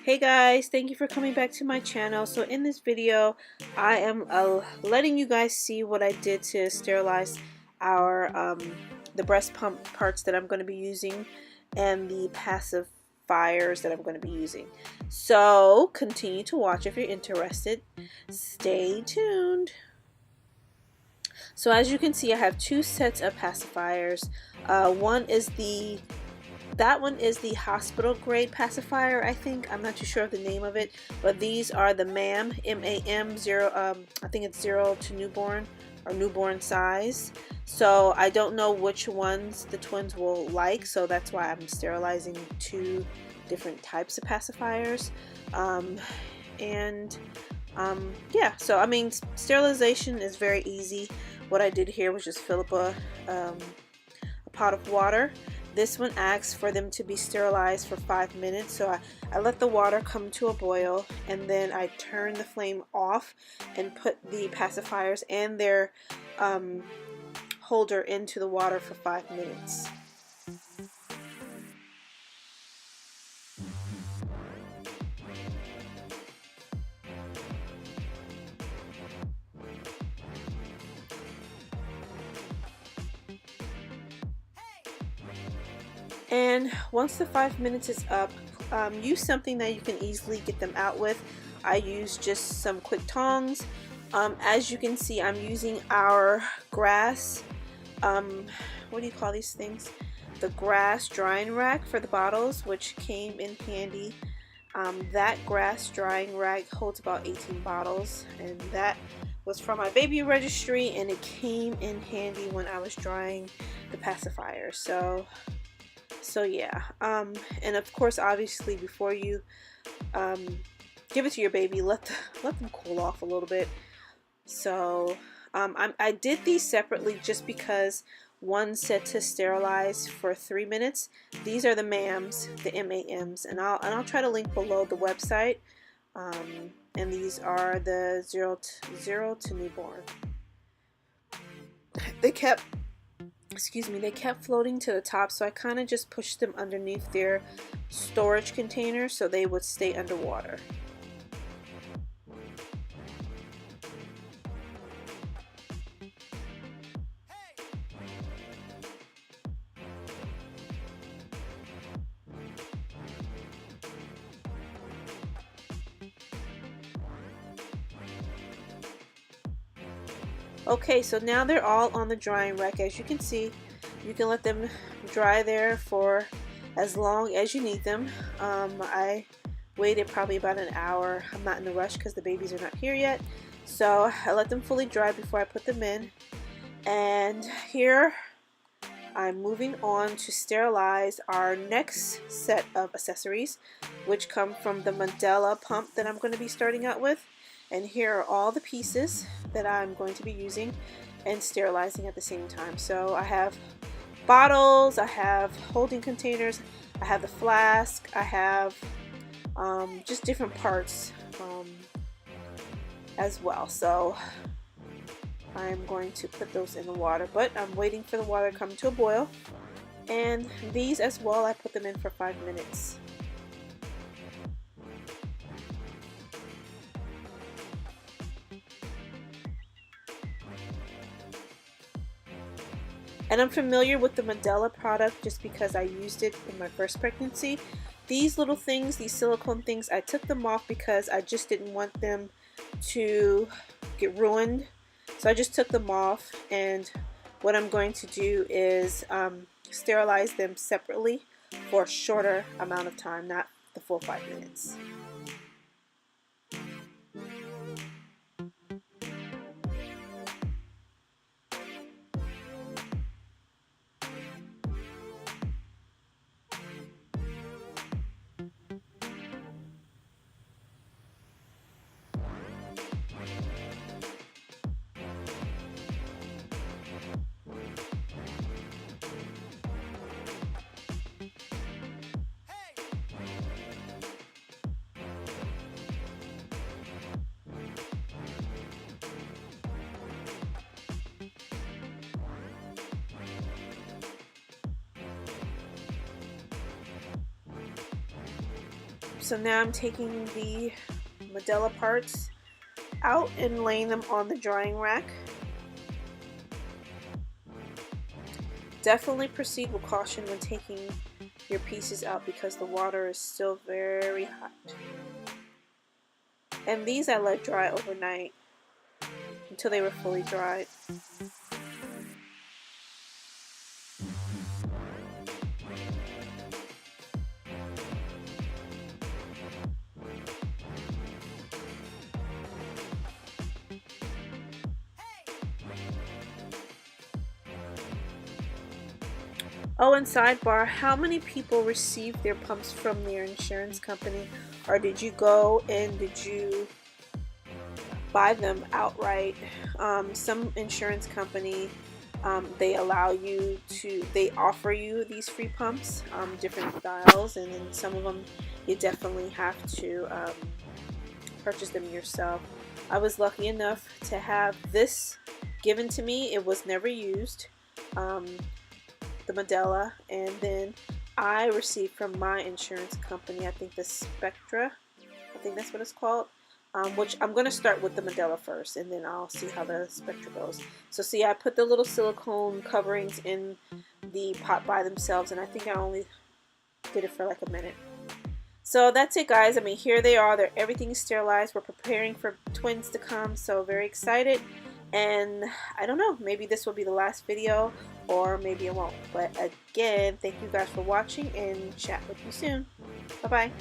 Hey guys, thank you for coming back to my channel. So in this video I am letting you guys see what I did to sterilize our the breast pump parts that I'm going to be using and the pacifiers that I'm going to be using. So continue to watch if you're interested. Stay tuned. So as you can see, I have two sets of pacifiers. That one is the hospital grade pacifier, I think. I'm not too sure of the name of it, but these are the Mam, M-A-M, I think it's 0 to newborn or newborn size. So I don't know which ones the twins will like, so that's why I'm sterilizing two different types of pacifiers. Yeah, so I mean, sterilization is very easy. What I did here was just fill up a pot of water. This one asks for them to be sterilized for 5 minutes, so I let the water come to a boil, and then I turn the flame off and put the pacifiers and their holder into the water for 5 minutes. And once the 5 minutes is up, use something that you can easily get them out with. I use just some quick tongs. As you can see, I'm using our grass, what do you call these things? The grass drying rack for the bottles, which came in handy. That grass drying rack holds about 18 bottles, and that was from my baby registry, and it came in handy when I was drying the pacifier. So yeah, and of course, obviously, before you give it to your baby, let them cool off a little bit. So I did these separately just because one said to sterilize for 3 minutes. These are the MAMs, the MAMs, and I'll try to link below the website. And these are the 0 to newborn. They kept floating to the top, so I kind of just pushed them underneath their storage container so they would stay underwater. Okay, so now they're all on the drying rack. As you can see, you can let them dry there for as long as you need them. I waited probably about an hour. I'm not in a rush because the babies are not here yet. So I let them fully dry before I put them in. And here I'm moving on to sterilize our next set of accessories, which come from the Medela pump that I'm going to be starting out with. And here are all the pieces that I'm going to be using and sterilizing at the same time. So I have bottles, I have holding containers, I have the flask, I have just different parts as well. So I'm going to put those in the water, but I'm waiting for the water to come to a boil. And these as well, I put them in for 5 minutes. And I'm familiar with the Medela product just because I used it in my first pregnancy. These little things, these silicone things, I took them off because I just didn't want them to get ruined. So I just took them off, and what I'm going to do is sterilize them separately for a shorter amount of time, not the full 5 minutes. So now I'm taking the Medela parts out and laying them on the drying rack. Definitely proceed with caution when taking your pieces out because the water is still very hot. And these I let dry overnight until they were fully dried. Oh, and sidebar, how many people received their pumps from their insurance company? Or did you go and did you buy them outright? Some insurance company, they allow you to, they offer you these free pumps, different styles, and then some of them you definitely have to purchase them yourself. I was lucky enough to have this given to me. It was never used. The Medela, and then I received from my insurance company, I think the Spectra, I think that's what it's called, which I'm going to start with the Medela first and then I'll see how the Spectra goes. So see, I put the little silicone coverings in the pot by themselves, and I think I only did it for like a minute. So that's it, guys. I mean, here they are. Everything is sterilized. We're preparing for twins to come, so very excited. And I don't know, maybe this will be the last video or maybe it won't. But again, thank you guys for watching and chat with you soon. Bye-bye.